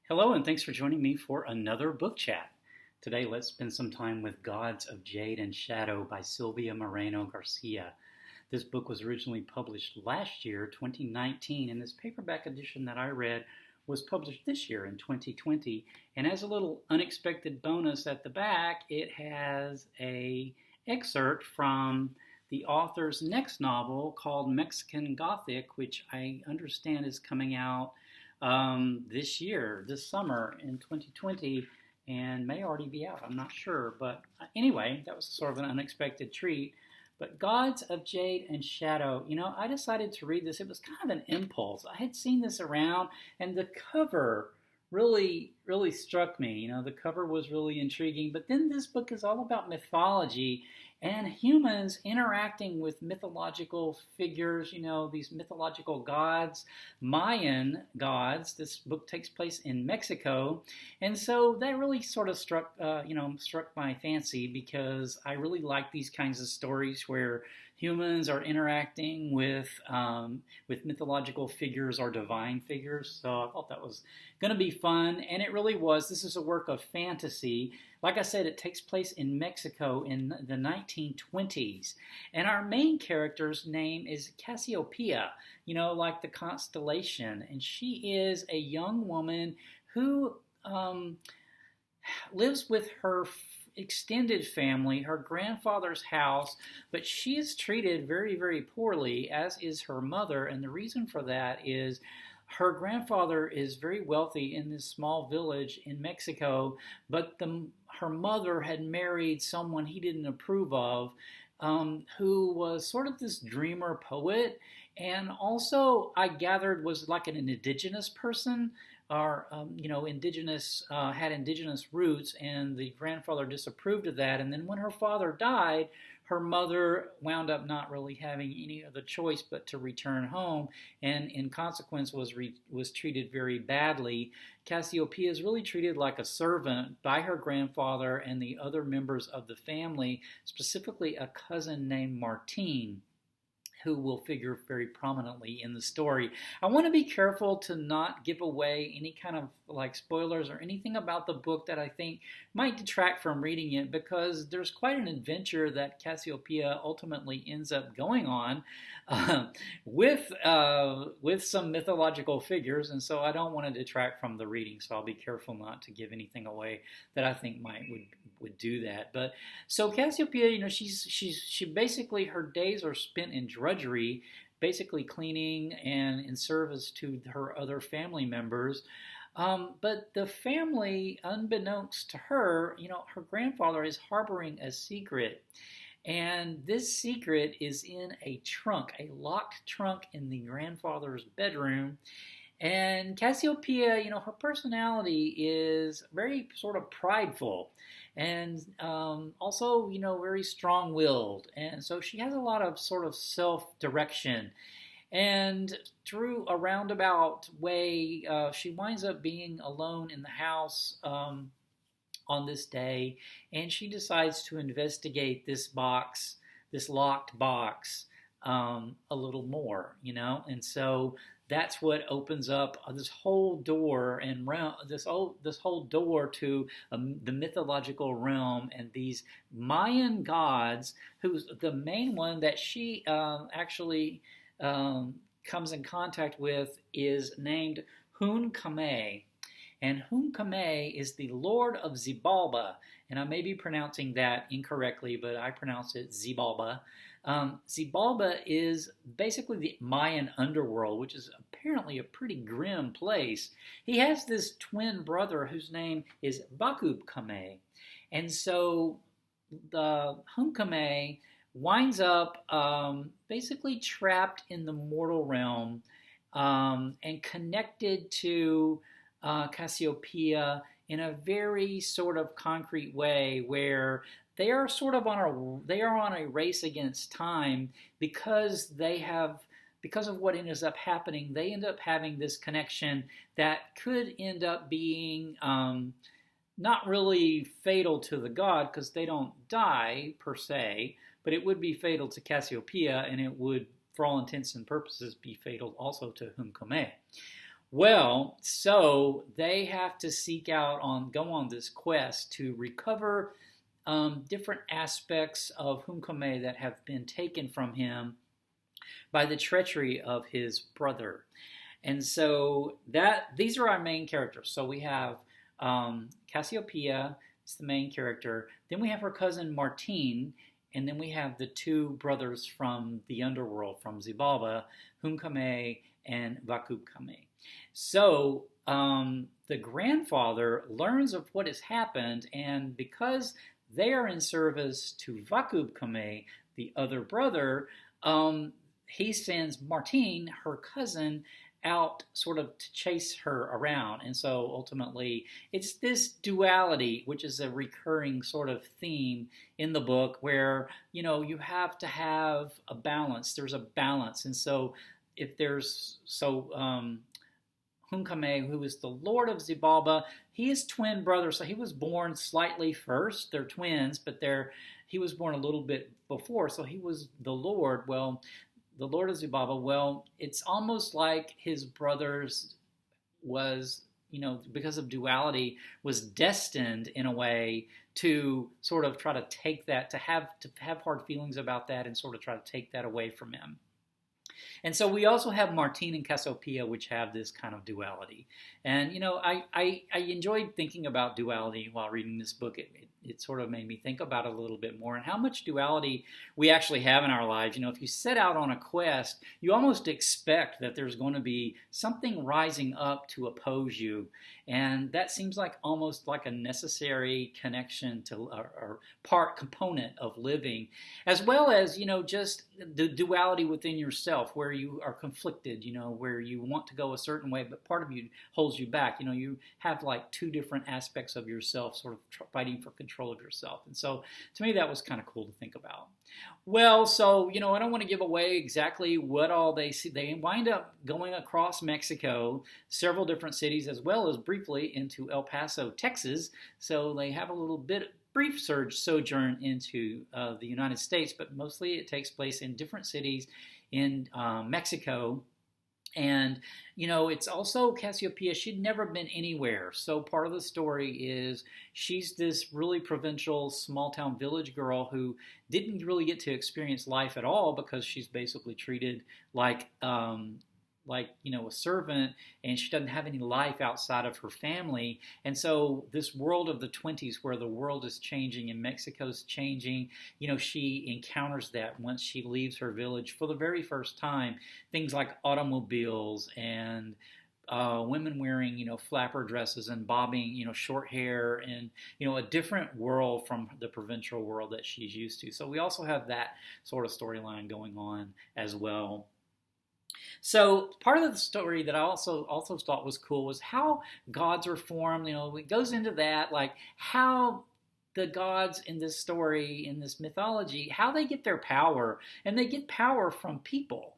Hello, and thanks for joining me for another book chat. Today, let's spend some time with Gods of Jade and Shadow by Silvia Moreno-Garcia. This book was originally published last year, 2019, and this paperback edition that I read was published this year in 2020. And as a little unexpected bonus at the back, it has an excerpt from the author's next novel called Mexican Gothic, which I understand is coming out this year, this summer in 2020, and may already be out. I'm not sure. But anyway, that was sort of an unexpected treat. But Gods of Jade and Shadow, I decided to read this. It was kind of an impulse. I had seen this around, and the cover really struck me. The cover was really intriguing. But then this book is all about mythology and humans interacting with mythological figures, these mythological gods, Mayan gods. This book takes place in Mexico. And so that really sort of struck my fancy, because I really like these kinds of stories where humans are interacting with mythological figures or divine figures. So I thought that was going to be fun, and it really was. This is a work of fantasy. Like I said, it takes place in Mexico in the 1920s. And our main character's name is Cassiopeia, like the constellation. And she is a young woman who lives with her extended family, her grandfather's house, but she is treated very, very poorly, as is her mother. And the reason for that is her grandfather is very wealthy in this small village in Mexico, but her mother had married someone he didn't approve of, who was sort of this dreamer poet, and also I gathered was like an indigenous person, or had indigenous roots, and the grandfather disapproved of that. And then when her father died, her mother wound up not really having any other choice but to return home, and in consequence was treated very badly. Cassiopeia is really treated like a servant by her grandfather and the other members of the family, specifically a cousin named Martine, who will figure very prominently in the story. I want to be careful to not give away any kind of spoilers or anything about the book that I think might detract from reading it, because there's quite an adventure that Cassiopeia ultimately ends up going on with some mythological figures, and so I don't want to detract from the reading, so I'll be careful not to give anything away that I think would do that. But so Cassiopeia, she basically, her days are spent in drudgery, basically cleaning and in service to her other family members. But the family, unbeknownst to her, her grandfather is harboring a secret. And this secret is in a trunk, a locked trunk in the grandfather's bedroom. And Cassiopeia, her personality is very sort of prideful, and also, very strong-willed. And so she has a lot of sort of self-direction. And through a roundabout way, she winds up being alone in the house on this day, and she decides to investigate this locked box, a little more, and so that's what opens up this whole door and realm, this whole door to the mythological realm and these Mayan gods, who's the main one that she actually comes in contact with is named Hun-Kame. And Hun-Kame is the Lord of Xibalba, and I may be pronouncing that incorrectly, but I pronounce it Xibalba. Xibalba is basically the Mayan underworld, which is apparently a pretty grim place. He has this twin brother whose name is Bakub-Kame, and so the Hun-Kame winds up basically trapped in the mortal realm, and connected to Cassiopeia in a very sort of concrete way, where they are on a race against time, because of what ends up happening. They end up having this connection that could end up being not really fatal to the god, because they don't die per se, but it would be fatal to Cassiopeia, and it would, for all intents and purposes, be fatal also to Hun-Kame. Well, so they have to go on this quest to recover different aspects of Hunkame that have been taken from him by the treachery of his brother. And so these are our main characters. So we have Cassiopeia is the main character. Then we have her cousin Martine, and then we have the two brothers from the underworld, from Xibalba, Hunkame and Vakubkame. So the grandfather learns of what has happened, and because they are in service to Vakubkame, the other brother, he sends Martine, her cousin, out sort of to chase her around. And so ultimately, it's this duality, which is a recurring sort of theme in the book where, you have to have a balance. There's a balance. And so Hunkame, who is the Lord of Xibalba, he is twin brother, so he was born slightly first. They're twins, but he was born a little bit before, so he was the Lord. Well, the Lord of Xibalba, well, it's almost like his brothers was, because of duality, was destined in a way to sort of try to take that, to have hard feelings about that and sort of try to take that away from him. And so we also have Martine and Cassiopeia, which have this kind of duality. And, I enjoyed thinking about duality while reading this book. It sort of made me think about it a little bit more and how much duality we actually have in our lives. If you set out on a quest, you almost expect that there's going to be something rising up to oppose you. And that seems like almost like a necessary connection to or component of living, as well as, just the duality within yourself where you are conflicted, where you want to go a certain way, but part of you holds you back. You have like two different aspects of yourself sort of fighting for control of yourself. And so to me, that was kind of cool to think about. Well, so, I don't want to give away exactly what all they see. They wind up going across Mexico, several different cities, as well as briefly into El Paso, Texas. So they have a little bit brief sojourn into the United States, but mostly it takes place in different cities in Mexico. And, it's also Cassiopeia. She'd never been anywhere. So part of the story is she's this really provincial, small-town village girl who didn't really get to experience life at all because she's basically treated like a servant, and she doesn't have any life outside of her family. And so this world of the 20s where the world is changing and Mexico's changing, she encounters that once she leaves her village for the very first time. Things like automobiles and women wearing, flapper dresses and bobbing, short hair, and, a different world from the provincial world that she's used to. So we also have that sort of storyline going on as well. So part of the story that I also thought was cool was how gods are formed. It goes into that, like how the gods in this story, in this mythology, how they get their power, and they get power from people.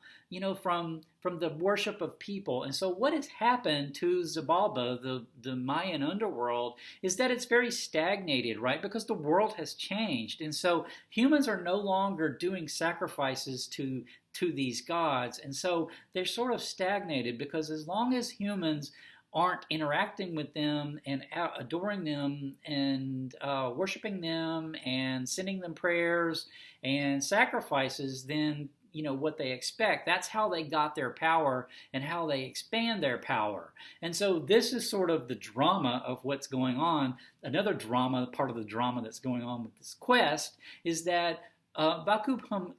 From the worship of people. And so what has happened to Xibalba, the Mayan underworld, is that it's very stagnated, right? Because the world has changed. And so humans are no longer doing sacrifices to these gods. And so they're sort of stagnated because as long as humans aren't interacting with them and adoring them and worshiping them and sending them prayers and sacrifices, then what they expect. That's how they got their power and how they expand their power. And so this is sort of the drama of what's going on. Another drama, part of the drama that's going on with this quest, is that Vakubkame,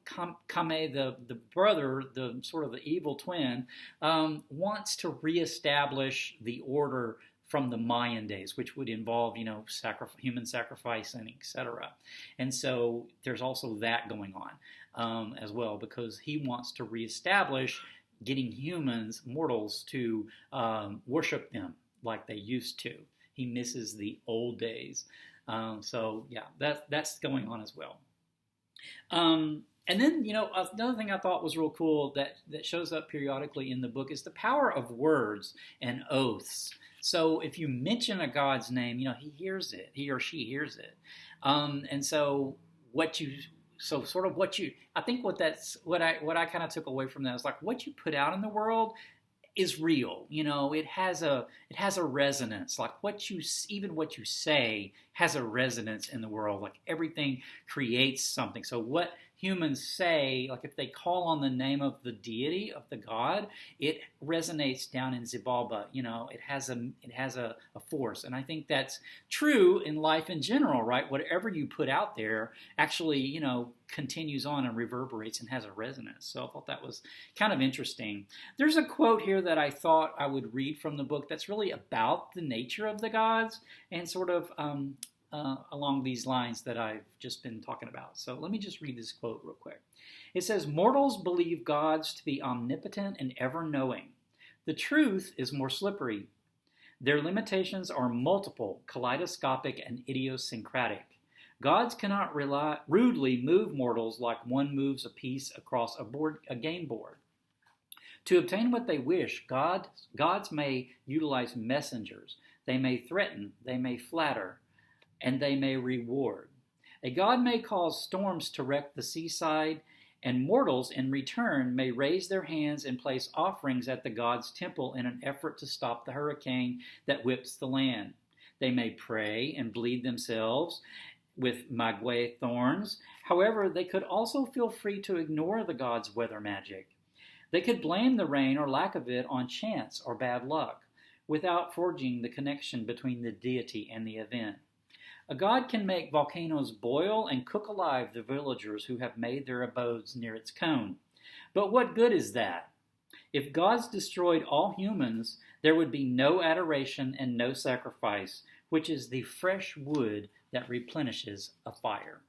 the brother, the sort of the evil twin, wants to reestablish the order from the Mayan days, which would involve, human sacrifice and etc. And so there's also that going on as well, because he wants to reestablish getting humans, mortals, to worship them like they used to. He misses the old days. So yeah, that's going on as well. And then, another thing I thought was real cool that shows up periodically in the book is the power of words and oaths. So if you mention a god's name, he hears it, he or she hears it. And so I think what I kind of took away from that is like what you put out in the world is real. It has a resonance. Like even what you say has a resonance in the world. Like everything creates something. So what humans say, like if they call on the name of the deity, of the god, it resonates down in Xibalba. It has a force, and I think that's true in life in general, right? Whatever you put out there actually, continues on and reverberates and has a resonance. So I thought that was kind of interesting. There's a quote here that I thought I would read from the book that's really about the nature of the gods and sort of along these lines that I've just been talking about. So let me just read this quote real quick. It says, "Mortals believe gods to be omnipotent and ever-knowing. The truth is more slippery. Their limitations are multiple, kaleidoscopic, and idiosyncratic. Gods cannot rudely move mortals like one moves a piece across a game board. To obtain what they wish, gods may utilize messengers. They may threaten, they may flatter, and they may reward. A god may cause storms to wreck the seaside, and mortals in return may raise their hands and place offerings at the god's temple in an effort to stop the hurricane that whips the land. They may pray and bleed themselves with maguey thorns. However, they could also feel free to ignore the god's weather magic. They could blame the rain or lack of it on chance or bad luck, without forging the connection between the deity and the event. A god can make volcanoes boil and cook alive the villagers who have made their abodes near its cone. But what good is that? If gods destroyed all humans, there would be no adoration and no sacrifice, which is the fresh wood that replenishes a fire."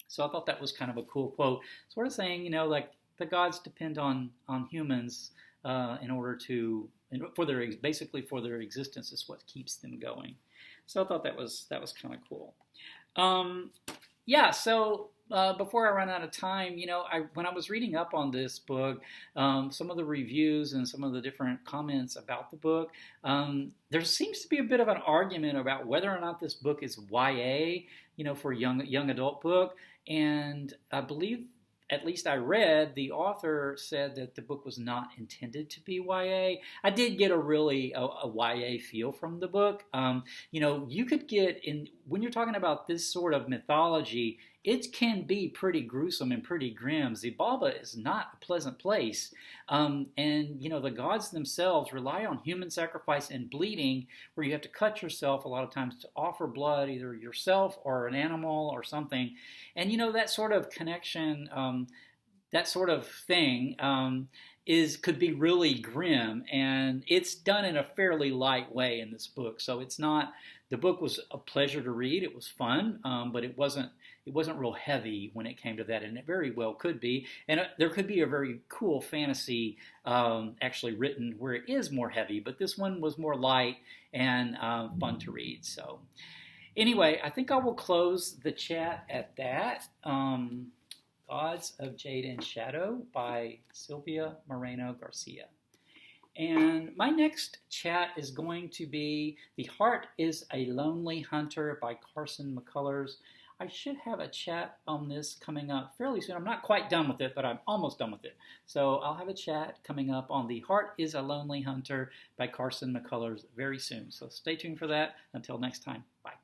So I thought that was kind of a cool quote, sort of saying, like the gods depend on humans in order to, for their existence is what keeps them going. So I thought that was kind of cool. So before I run out of time, when I was reading up on this book, some of the reviews and some of the different comments about the book, there seems to be a bit of an argument about whether or not this book is YA, for a young adult book. And I believe, at least I read, the author said that the book was not intended to be YA. I did get a YA feel from the book. You could get when you're talking about this sort of mythology, it can be pretty gruesome and pretty grim. Xibalba is not a pleasant place. And the gods themselves rely on human sacrifice and bleeding, where you have to cut yourself a lot of times to offer blood, either yourself or an animal or something. And that sort of connection, that sort of thing, could be really grim, and it's done in a fairly light way in this book. So it's not. The book was a pleasure to read. It was fun, but it wasn't real heavy when it came to that, and it very well could be. And there could be a very cool fantasy actually written where it is more heavy, but this one was more light and fun to read. So anyway, I think I will close the chat at that. Gods of Jade and Shadow by Silvia Moreno-Garcia. And my next chat is going to be The Heart is a Lonely Hunter by Carson McCullers. I should have a chat on this coming up fairly soon. I'm not quite done with it, but I'm almost done with it. So I'll have a chat coming up on The Heart is a Lonely Hunter by Carson McCullers very soon. So stay tuned for that. Until next time, bye.